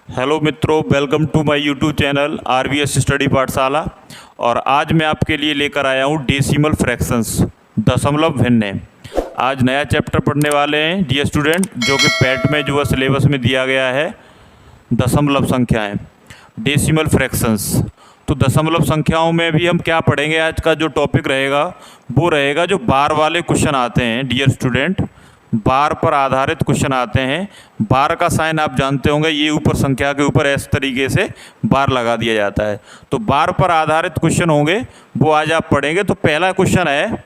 Hello मित्रों, welcome to my YouTube channel RVS study पाठशाला। और आज मैं आपके लिए लेकर आया हूँ डेसिमल फ्रैक्शंस, दशमलव भिन्न। आज नया चैप्टर पढ़ने वाले हैं डियर स्टूडेंट, जो कि पैट में जो है सिलेबस में दिया गया है, दशमलव संख्याएं, डेसिमल फ्रैक्शंस। तो दशमलव संख्याओं में भी हम क्या पढ़ेंगे? आज का जो टॉपिक रहेगा वो रहेगा जो बार वाले क्वेश्चन आते हैं डियर स्टूडेंट, बार पर आधारित क्वेश्चन आते हैं। बार का साइन आप जानते होंगे, ये ऊपर संख्या के ऊपर इस तरीके से बार लगा दिया जाता है। तो बार पर आधारित क्वेश्चन होंगे, वो आज आप पढ़ेंगे। तो पहला क्वेश्चन है,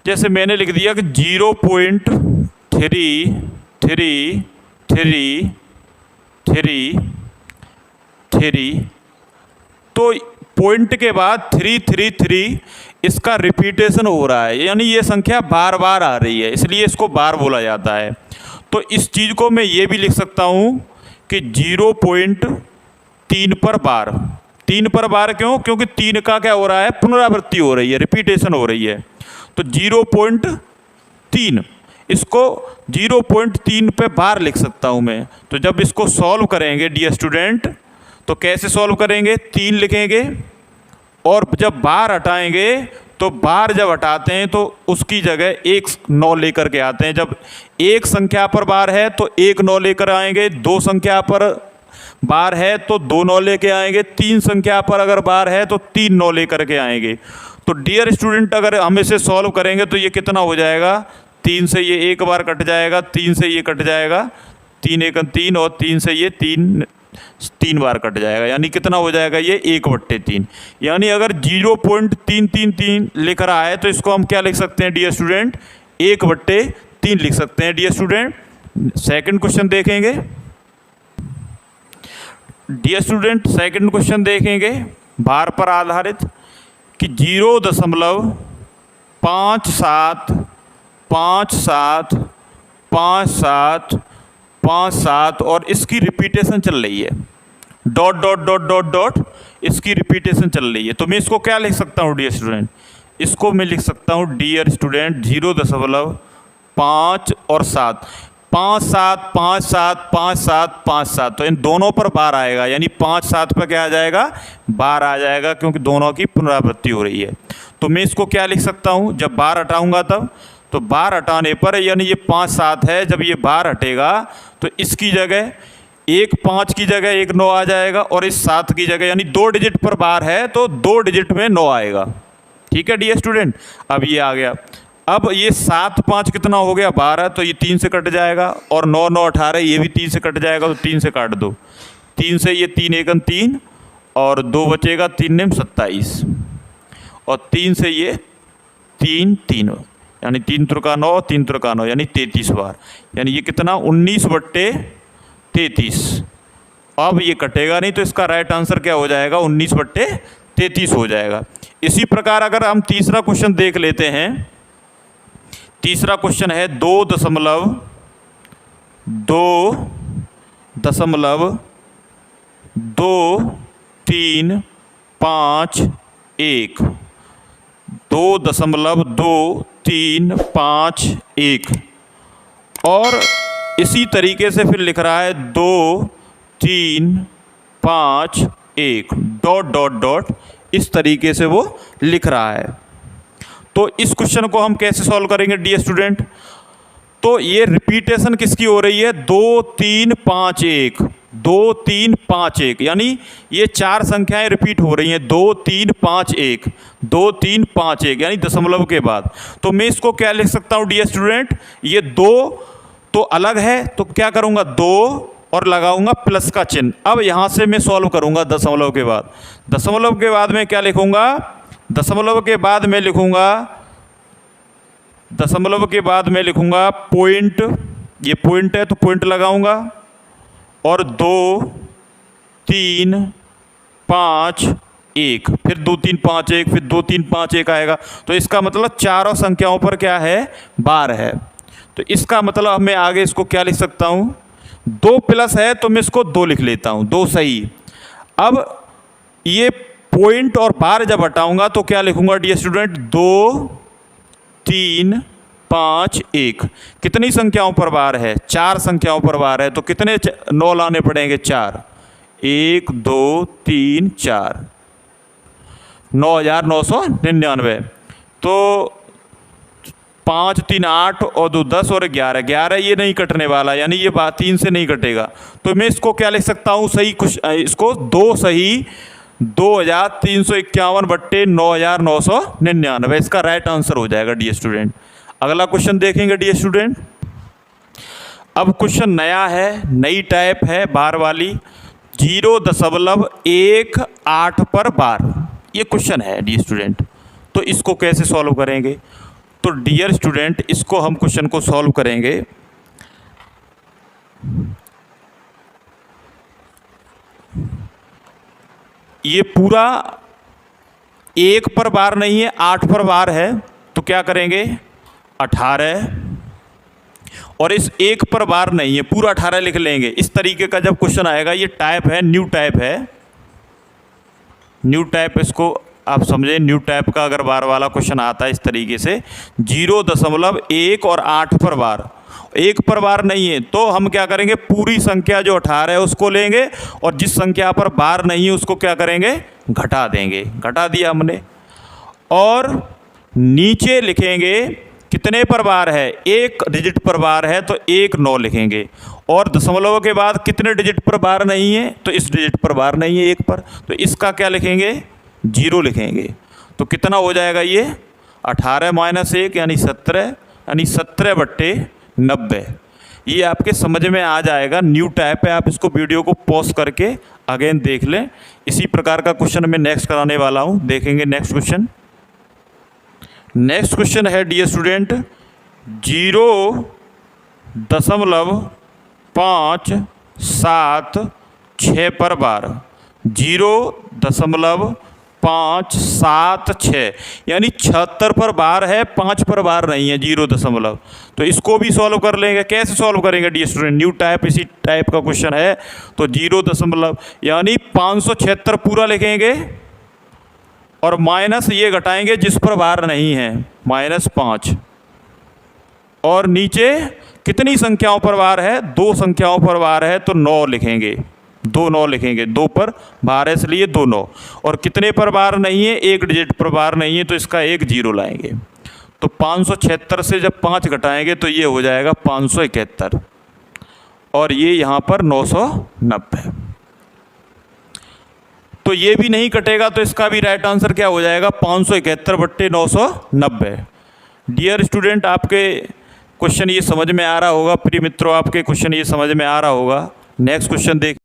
जैसे मैंने लिख दिया कि 0.333333, तो पॉइंट के बाद 333 इसका रिपीटेशन हो रहा है, यानी ये संख्या बार बार आ रही है, इसलिए इसको बार बोला जाता है। तो इस चीज़ को मैं ये भी लिख सकता हूँ कि 0.3 पर बार। 3 पर बार क्यों? क्योंकि 3 का क्या हो रहा है? पुनरावृत्ति हो रही है, रिपीटेशन हो रही है। तो 0.3, इसको 0.3 पे बार लिख सकता हूँ मैं। तो जब इसको सॉल्व करेंगे डियर स्टूडेंट, तो कैसे सॉल्व करेंगे? 3 लिखेंगे और जब बार हटाएंगे, तो बार जब हटाते हैं तो उसकी जगह एक 9 लेकर के आते हैं। जब एक संख्या पर बार है तो 1 9 लेकर आएंगे, 2 संख्या पर बार है तो 2 9 लेके आएंगे, 3 संख्या पर अगर बार है तो 3 9 लेकर के आएंगे। तो डियर स्टूडेंट, अगर हम इसे सॉल्व करेंगे तो ये कितना हो जाएगा? 3 से ये एक बार कट जाएगा, 3 से ये कट जाएगा, 3 1 3, और 3 से ये 3 बार कट जाएगा, यानी कितना हो जाएगा? ये 1/3। यानी अगर 0.333 लिख रहा है तो इसको हम क्या लिख सकते हैं डियर स्टूडेंट? 1/3 लिख सकते हैं डियर स्टूडेंट। सेकंड क्वेश्चन देखेंगे डियर स्टूडेंट, सेकंड क्वेश्चन देखेंगे बार पर आधारित कि 0.57575757 और इसकी रिपीटेशन चल रही है, dot dot dot dot dot, इसकी रिपीटेशन चल रही है। तो मैं इसको क्या लिख सकता हूँ डियर स्टूडेंट? इसको मैं लिख सकता हूँ डियर स्टूडेंट 0.5 और 7, 5 7 5 7 5 7 5 7। तो इन दोनों पर बार आएगा, यानी 5 7 पर क्या आ जाएगा? बार आ जाएगा, क्योंकि दोनों की पुनरावृत्ति हो रही है। तो मैं इसको क्या लिख सकता हूँ? जब बार हटाऊंगा तब, तो बार हटाने पर, यानी ये 5 7 है, जब ये बार हटेगा तो इसकी जगह एक 5 की जगह एक 9 आ जाएगा, और इस 7 की जगह, यानी 2 डिजिट पर बार है तो 2 डिजिट में 9 आएगा। ठीक है डियर स्टूडेंट, अब ये आ गया। अब ये 7 5 कितना हो गया? 12, तो ये 3 से कट जाएगा, और 9 9 18, ये भी 3 से कट जाएगा, तो 3 से काट दो। 3 से ये 3 1 3, और 2 बचेगा, 3 9 27, और 3 से ये 3 3, यानी 3 त्रिका 9, 3 त्रिका 9, यानी 33 बार। यानी ये कितना? 19/33। अब ये कटेगा नहीं, तो इसका राइट आंसर क्या हो जाएगा? 19/33 हो जाएगा। इसी प्रकार अगर हम तीसरा क्वेश्चन देख लेते हैं, तीसरा क्वेश्चन है 2.2351, 2.2351, और इसी तरीके से फिर लिख रहा है 2 3 5 1, डॉट डॉट डॉट, इस तरीके से वो लिख रहा है। तो इस क्वेश्चन को हम कैसे सॉल्व करेंगे डियर स्टूडेंट? तो ये रिपीटेशन किसकी हो रही है? 2 3 5 1, 2 3 5 1, यानी ये 4 संख्याएं रिपीट हो रही हैं, 2 3 5 1, 2 3 5 1, यानी दशमलव के बाद। तो मैं इसको क्या लिख सकता हूँ डियर स्टूडेंट? ये 2 तो अलग है, तो क्या करूँगा? 2 और लगाऊंगा प्लस का चिन्ह। अब यहाँ से मैं सॉल्व करूँगा दशमलव के बाद। दशमलव के बाद मैं क्या लिखूँगा? दशमलव के बाद मैं लिखूँगा पॉइंट। ये पॉइंट है तो पॉइंट लगाऊंगा, और 2 3 5 1, फिर 2 3 5 1, फिर 2 3 5 1 आएगा। तो इसका मतलब चारों संख्याओं पर क्या है? बार है। तो इसका मतलब मैं आगे इसको क्या लिख सकता हूँ? 2 प्लस है तो मैं इसको 2 लिख लेता हूँ, 2 सही। अब ये पॉइंट और बार जब हटाऊंगा तो क्या लिखूंगा डियर स्टूडेंट? 2 3 5 1। कितनी संख्याओं पर बार है? 4 संख्याओं पर बार है। तो कितने 9 लाने पड़ेंगे? 4। 1 2 3 4, 9,999। तो 5 3 8 और 2 10 और 11, 11 ये नहीं कटने वाला, यानी ये 3 से नहीं कटेगा। तो मैं इसको क्या लिख सकता हूँ सही? कुछ इसको 2 सही 2,351 बट्टे 9,999 इसका राइट आंसर हो जाएगा डियर स्टूडेंट। अगला क्वेश्चन देखेंगे डियर स्टूडेंट। अब क्वेश्चन नया है, नई टाइप है बार वाली, 0.18 पर बार, ये क्वेश्चन है डियर स्टूडेंट। तो इसको कैसे सॉल्व करेंगे? तो डियर स्टूडेंट इसको हम क्वेश्चन को सॉल्व करेंगे। ये पूरा 1 पर बार नहीं है, 8 पर बार है। तो क्या करेंगे? 18, और इस 1 पर बार नहीं है, पूरा 18 लिख लेंगे। इस तरीके का जब क्वेश्चन आएगा, ये टाइप है, न्यू टाइप है, न्यू टाइप, इसको आप समझें। न्यू टाइप का अगर बार वाला क्वेश्चन आता है इस तरीके से, 0.1 और 8 पर बार, 1 पर बार नहीं है, तो हम क्या करेंगे? पूरी संख्या जो 18 है उसको लेंगे, और जिस संख्या पर बार नहीं है उसको क्या करेंगे? घटा देंगे। घटा दिया हमने। और नीचे लिखेंगे कितने पर बार है? 1 डिजिट पर बार है, तो 1 9 लिखेंगे। और दशमलव के बाद कितने डिजिट पर बार नहीं है? तो इस डिजिट पर बार नहीं है 1 पर, तो इसका क्या लिखेंगे? 0 लिखेंगे। तो कितना हो जाएगा ये? 18 - 1 यानी 17, यानी 17 बट्टे 90। ये आपके समझ में आ जाएगा, न्यू टाइप है। आप इसको वीडियो को पॉज करके अगेन देख लें। इसी प्रकार का क्वेश्चन मैं नेक्स्ट कराने वाला हूँ। देखेंगे नेक्स्ट क्वेश्चन। नेक्स्ट क्वेश्चन है डियर स्टूडेंट, 0.576 पर बार, 0.576 यानी 76 पर बार है, 5 पर बार नहीं है, 0 तो इसको भी सॉल्व कर लेंगे। कैसे सॉल्व करेंगे डियर स्टूडेंट? न्यू टाइप, इसी टाइप का क्वेश्चन है। तो 0 यानी 576 पूरा लिखेंगे, और माइनस ये घटाएंगे जिस पर बार नहीं है, -5। और नीचे कितनी संख्याओं पर बार है? 2 संख्याओं पर बार है, तो 9 लिखेंगे, 2 9 लिखेंगे। 2 पर बार है इसलिए 2 9। और कितने पर बार नहीं है? 1 डिजिट पर बार नहीं है, तो इसका 1 0 लाएंगे। तो 576 से जब 5 घटाएंगे तो ये हो जाएगा 571, और ये यहाँ पर 990। तो ये भी नहीं कटेगा, तो इसका भी राइट आंसर क्या हो जाएगा? 571 बट्टे 990। डियर स्टूडेंट, आपके क्वेश्चन ये समझ में आ रहा होगा। प्रिय मित्रों, आपके क्वेश्चन ये समझ में आ रहा होगा। नेक्स्ट क्वेश्चन देख।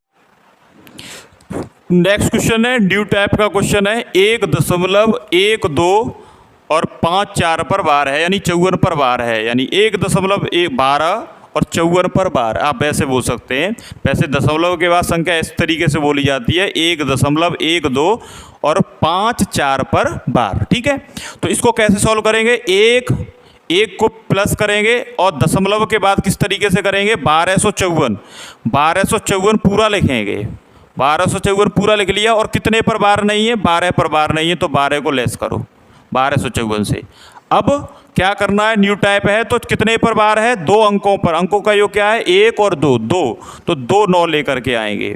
नेक्स्ट क्वेश्चन है, न्यू टाइप का क्वेश्चन है, 1.12 और 5 4 पर बार है, यानी 54 पर बार है, यानी 1.12 और 54 पर बार। आप ऐसे बोल सकते हैं। वैसे दशमलव के बाद संख्या इस तरीके से बोली जाती है, 1.12 और 5 4 पर बार। ठीक है, तो इसको कैसे सॉल्व करेंगे? एक को प्लस करेंगे, और दशमलव के बाद किस तरीके से करेंगे? 1254 पूरा लिखेंगे। 1254 पूरा लिख लिया, और कितने पर बार नहीं है? 12 पर बार नहीं है, तो 12 को लेस करो 1254 से। अब क्या करना है? न्यू टाइप है, तो कितने पर बार है? 2 अंकों पर। अंकों का योग क्या है? 1 और 2, 2, तो 2 9 लेकर के आएंगे।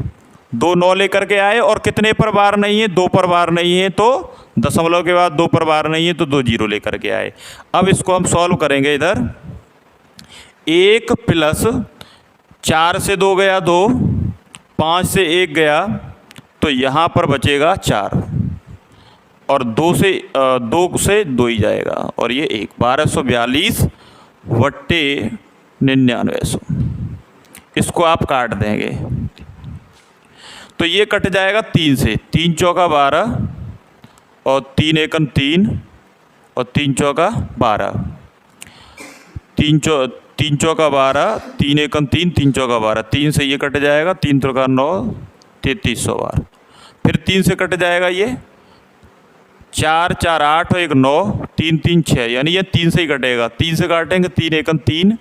2 9 लेकर के आए, और कितने पर बार नहीं है? 2 पर बार नहीं है, तो दशमलव के बाद 2 पर बार नहीं है, तो 2 0 लेकर के आए। अब इसको हम सॉल्व करेंगे। इधर 1 प्लस 4 से 2 गया 2, 5 से 1 गया, तो यहाँ पर बचेगा 4, और 2 से 2 ही जाएगा, और ये 1 1242 बट्टे 9900। इसको आप काट देंगे, तो ये कट जाएगा 3 से। 3 चौका 12, और 3 एकम 3, और 3 चौका 12, 3 चौका 12, 3 एकम 3, 3 चौका 12, 3 से ये कट जाएगा, 3 चौका 9, 3300 बार। फिर 3 से कट जाएगा ये, 4 4 8 और 1 9, 3 3 6, यानी ये 3 से ही कटेगा। 3 से काटेंगे, 3 एकम 3,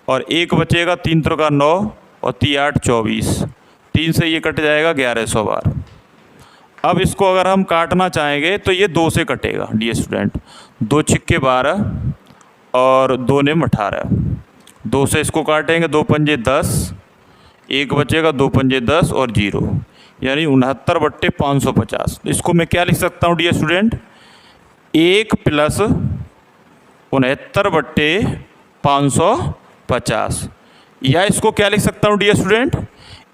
और 1 बचेगा, 3 3 9, और 3 8 24, 3 से ये कट जाएगा 1100 बार। अब इसको अगर हम काटना चाहेंगे तो ये 2 से कटेगा डियर स्टूडेंट। 2 छिक्के 12, और 2 ने 18, 2 से इसको काटेंगे, 2 पंजे 10, 1 बचेगा, 2 पंजे 10 और 0, यानी 69/550। इसको मैं क्या लिख सकता हूँ डियर स्टूडेंट, 1 + 69/550, या इसको क्या लिख सकता हूँ डियर स्टूडेंट,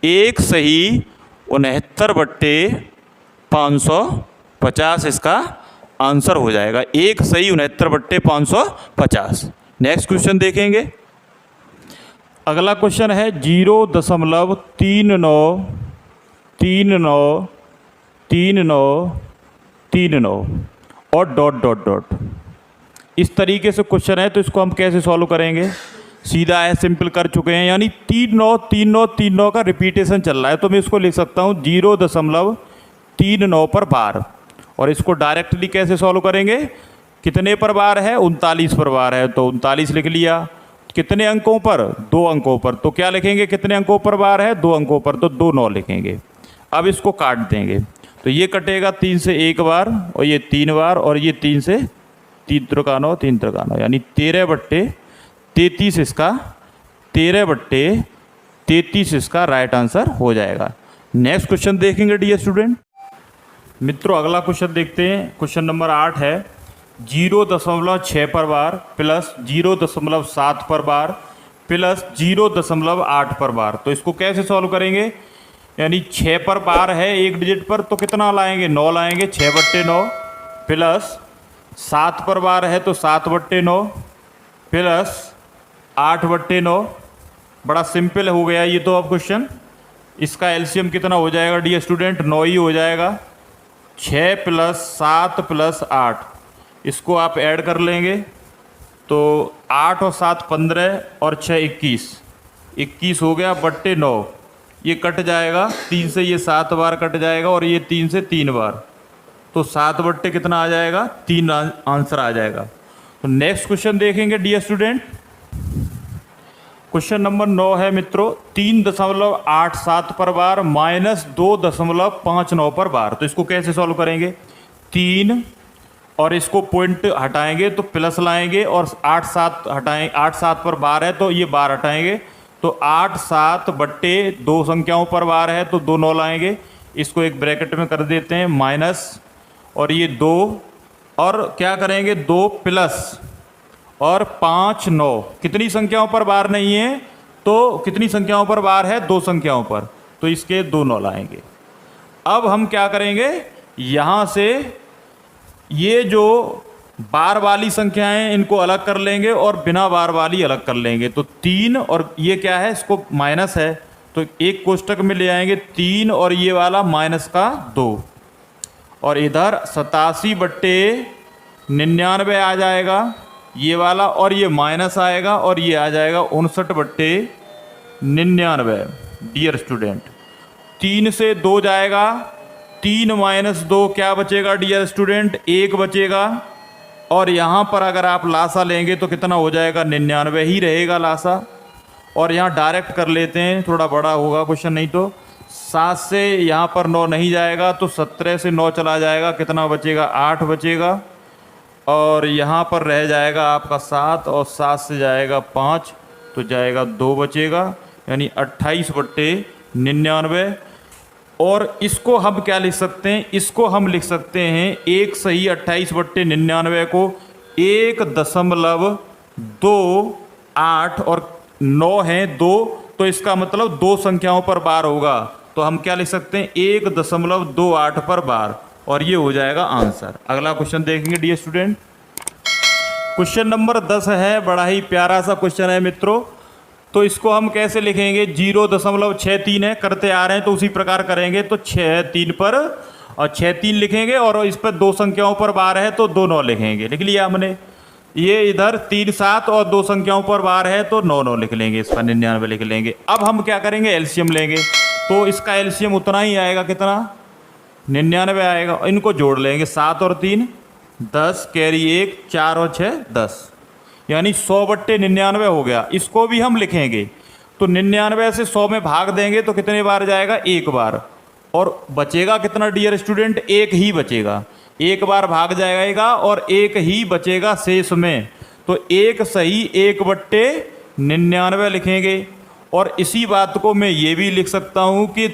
1 सही 69/550 इसका आंसर हो जाएगा। 1 सही 69/550। नेक्स्ट क्वेश्चन देखेंगे। अगला क्वेश्चन है 0.39393939 और डॉट। इस तरीके से क्वेश्चन है, तो इसको हम कैसे सॉल्व करेंगे। सीधा है, सिंपल कर चुके हैं, यानी 393939 का रिपीटेशन चल रहा है, तो मैं इसको लिख सकता हूँ 0.39 पर बार। और इसको डायरेक्टली कैसे सॉल्व करेंगे, कितने पर बार है, 39 पर बार है, तो 39 लिख लिया। कितने अंकों पर, 2 अंकों पर, तो क्या लिखेंगे, कितने अंकों पर बार है, 2 अंकों पर, तो 2 9 लिखेंगे। अब इसको काट देंगे, तो ये कटेगा 3 से 1 बार, और ये 3 बार, और ये 3 से 3 त्रिकानों 3 त्रिकानों, यानी 13/33 इसका 13/33 इसका राइट आंसर हो जाएगा। नेक्स्ट क्वेश्चन देखेंगे डियर स्टूडेंट। मित्रों अगला क्वेश्चन देखते हैं। क्वेश्चन नंबर 8 है 0.6 पर बार प्लस 0.7 पर बार प्लस 0.8 पर बार। तो इसको कैसे सॉल्व करेंगे, यानी 6 पर बार है एक डिजिट पर, तो कितना लाएंगे, 9 लाएंगे, 6/9 प्लस 7 पर बार है तो 7/9 प्लस 8/9। बड़ा सिंपल हो गया ये तो। अब क्वेश्चन इसका एलसीएम कितना हो जाएगा डियर स्टूडेंट, 9 ही हो जाएगा। 6 + 7 + 8, इसको आप ऐड कर लेंगे तो 8 और 7 15 और 6 21 हो गया, बट्टे 9। ये कट जाएगा, 3 से ये 7 बार कट जाएगा और ये 3 से 3 बार, तो 7 बट्टे कितना आ जाएगा, 3 आंसर आ जाएगा। तो नेक्स्ट क्वेश्चन देखेंगे डियर स्टूडेंट। क्वेश्चन नंबर 9 है मित्रों 3.87 पर बार माइनस 2.59 पर बार। तो इसको कैसे सॉल्व करेंगे, 3 और इसको पॉइंट हटाएंगे तो प्लस लाएंगे, और 8 7 हटाएंगे, 8 7 पर बार है तो ये बार हटाएंगे, तो 8 7 बट्टे 2 संख्याओं पर बार है तो 2 9 लाएंगे। इसको एक ब्रैकेट में कर देते हैं माइनस, और ये 2 और क्या करेंगे 2 प्लस और 5 9, कितनी संख्याओं पर बार नहीं है, तो कितनी संख्याओं पर बार है, 2 संख्याओं पर, तो इसके 2 9 लाएंगे। अब हम क्या करेंगे, यहाँ से ये जो बार वाली संख्याएं इनको अलग कर लेंगे और बिना बार वाली अलग कर लेंगे। तो 3 और ये क्या है, इसको माइनस है तो एक कोष्टक में ले आएंगे 3 और ये वाला माइनस का 2, और इधर 87/99 आ जाएगा ये वाला, और ये माइनस आएगा और ये आ जाएगा 59/99 डियर स्टूडेंट। 3 से 2 जाएगा, 3 - 2 क्या बचेगा डियर स्टूडेंट, 1 बचेगा। और यहाँ पर अगर आप लासा लेंगे तो कितना हो जाएगा, 99 ही रहेगा लासा। और यहाँ डायरेक्ट कर लेते हैं, थोड़ा बड़ा होगा क्वेश्चन, नहीं तो 7 से यहाँ पर 9 नहीं जाएगा तो 17 से 9 चला जाएगा, कितना बचेगा, 8 बचेगा। और यहाँ पर रह जाएगा आपका 7, और 7 से जाएगा 5 तो जाएगा 2 बचेगा, यानी 28/99। और इसको हम क्या लिख सकते हैं, इसको हम लिख सकते हैं एक सही 28/99 को 1.28 और 9 है 2, तो इसका मतलब 2 संख्याओं पर बार होगा, तो हम क्या लिख सकते हैं 1.28 पर बार, और ये हो जाएगा आंसर। अगला क्वेश्चन देखेंगे डियर स्टूडेंट। क्वेश्चन नंबर 10 है, बड़ा ही प्यारा सा क्वेश्चन है मित्रों। तो इसको हम कैसे लिखेंगे, 0.63 है, करते आ रहे हैं तो उसी प्रकार करेंगे। तो 6 3 पर और 6 3 लिखेंगे, और इस पर 2 संख्याओं पर बार है तो 2 9 लिखेंगे, लिख लिया हमने। ये इधर 3 7 और 2 संख्याओं पर बार है तो 9 9 लिख लेंगे, इसका 99 लिख लेंगे। अब हम क्या करेंगे, एलसीएम लेंगे, तो इसका एलसीएम उतना ही आएगा, कितना, 99 आएगा। इनको जोड़ लेंगे, 7 और 3 10, कैरी 1, 4 और 6 10, यानी 100/99 हो गया। इसको भी हम लिखेंगे, तो 99 से 100 में भाग देंगे तो कितने बार जाएगा, 1 बार। और बचेगा कितना डियर स्टूडेंट, 1 ही बचेगा, 1 बार भाग जाएगा और 1 ही बचेगा शेष में। तो 1 सही 1/99 लिखेंगे। और इसी बात को मैं ये भी लिख सकता हूँ कि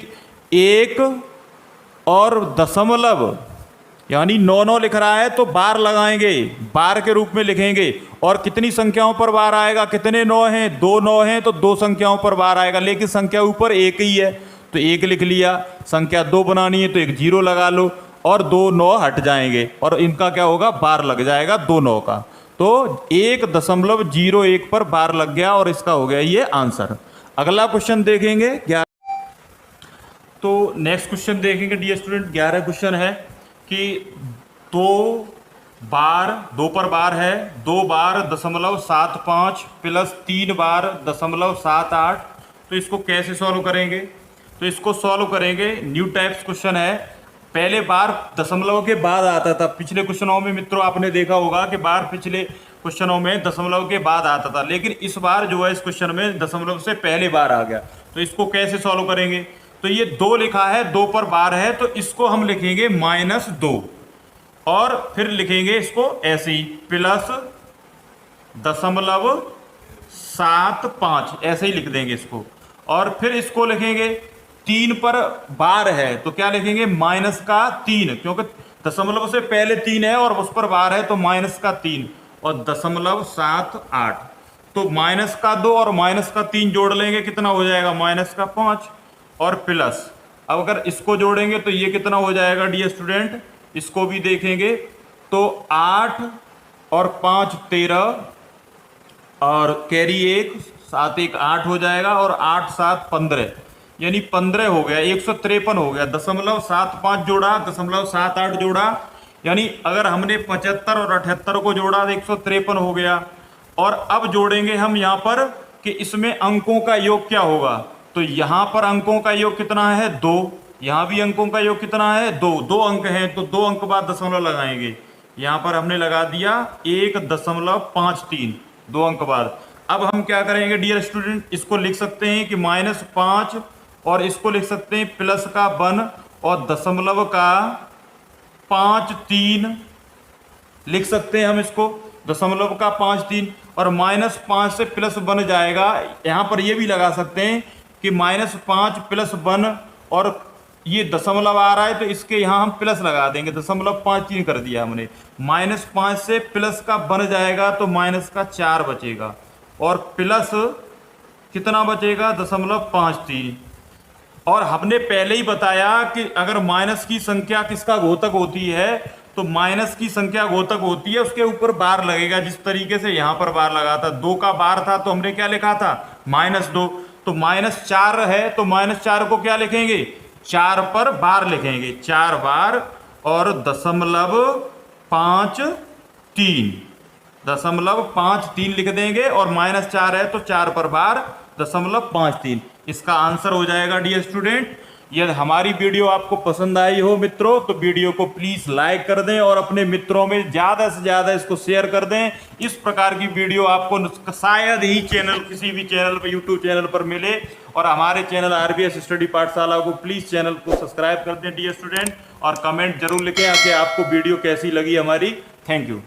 1 और दशमलव यानी 9 लिख रहा है तो बार लगाएंगे, बार के रूप में लिखेंगे। और कितनी संख्याओं पर बार आएगा, कितने 9 हैं, 2 9 हैं तो 2 संख्याओं पर बार आएगा, लेकिन संख्या ऊपर 1 ही है तो 1 लिख लिया। संख्या 2 बनानी है तो एक 0 लगा लो और 2 9 हट जाएंगे और इनका क्या होगा, बार लग जाएगा 2 9 का। तो 1.01 पर बार लग गया और इसका हो गया ये आंसर। अगला क्वेश्चन देखेंगे। तो नेक्स्ट क्वेश्चन देखेंगे डियर स्टूडेंट। 11 क्वेश्चन है कि 2 पर बार है, 2 बार 0.75 प्लस 3 बार 0.78। तो इसको कैसे सॉल्व करेंगे? तो इसको सॉल्व करेंगे, न्यू टाइप्स क्वेश्चन है। पहले बार दशमलव के बाद आता था, पिछले क्वेश्चनों में मित्रों आपने देखा होगा कि बार पिछले क्वेश्चनों में दशमलव के बाद आता था, लेकिन इस बार जो है इस क्वेश्चन में दशमलव से पहले बार आ गया। तो इसको कैसे सॉल्व करेंगे? तो ये 2 लिखा है, 2 पर बार है तो इसको हम लिखेंगे -2 और फिर लिखेंगे इसको ऐसे ही +0.75 ऐसे ही लिख देंगे इसको। और फिर इसको लिखेंगे 3 पर बार है तो क्या लिखेंगे, -3, क्योंकि दशमलव से पहले 3 है और उस पर बार है तो -3 और 0.78। तो -2 और -3 जोड़ लेंगे, कितना हो जाएगा, -5 और प्लस। अब अगर इसको जोड़ेंगे तो ये कितना हो जाएगा डियर स्टूडेंट, इसको भी देखेंगे तो 8 और 5 13 और कैरी 1 7 1 8 हो जाएगा और 8 7 15 यानी 15 हो गया, 153 हो गया। 0.75 जोड़ा, 0.78 जोड़ा, यानी अगर हमने 75 और 78 को जोड़ा तो 153 हो गया। और अब जोड़ेंगे हम यहाँ पर कि इसमें अंकों का योग क्या होगा। तो यहाँ पर अंकों का योग कितना है, 2। यहाँ भी अंकों का योग कितना है, 2 अंक हैं तो 2 अंक बाद दशमलव लगाएंगे। यहाँ पर हमने लगा दिया 1.53, 2 अंक बाद। अब हम क्या करेंगे डियर स्टूडेंट, इसको लिख सकते हैं कि -5 और इसको लिख सकते हैं प्लस का 1 और दशमलव का 5 लिख सकते हैं हम इसको, दशमलव का 5 और -5 से प्लस 1 जाएगा। यहाँ पर ये भी लगा सकते हैं कि -5 प्लस 1 और ये दशमलव आ रहा है तो इसके यहाँ हम प्लस लगा देंगे, 0.53 कर दिया हमने। -5 से प्लस का 1 जाएगा तो -4 बचेगा और प्लस कितना बचेगा, 0.53। और हमने पहले ही बताया कि अगर माइनस की संख्या किसका घोतक होती है तो माइनस की संख्या घोतक होती है, उसके ऊपर बार लगेगा। जिस तरीके से यहाँ पर बार लगा था, 2 का बार था तो हमने क्या लिखा था, -2। तो -4 है तो -4 को क्या लिखेंगे, 4 पर बार लिखेंगे, 4 बार और 0.53 लिख देंगे। और -4 है तो 4 पर बार 0.53। इसका आंसर हो जाएगा डियर स्टूडेंट। यदि हमारी वीडियो आपको पसंद आई हो मित्रों तो वीडियो को प्लीज लाइक कर दें और अपने मित्रों में ज्यादा से ज्यादा इसको शेयर कर दें। इस प्रकार की वीडियो आपको शायद ही किसी भी चैनल पर, यूट्यूब चैनल पर मिले। और हमारे चैनल RBS स्टडी पाठशाला को प्लीज चैनल को सब्सक्राइब कर दें डियर स्टूडेंट और कमेंट जरूर लिखें कि आपको वीडियो कैसी लगी हमारी। Thank you.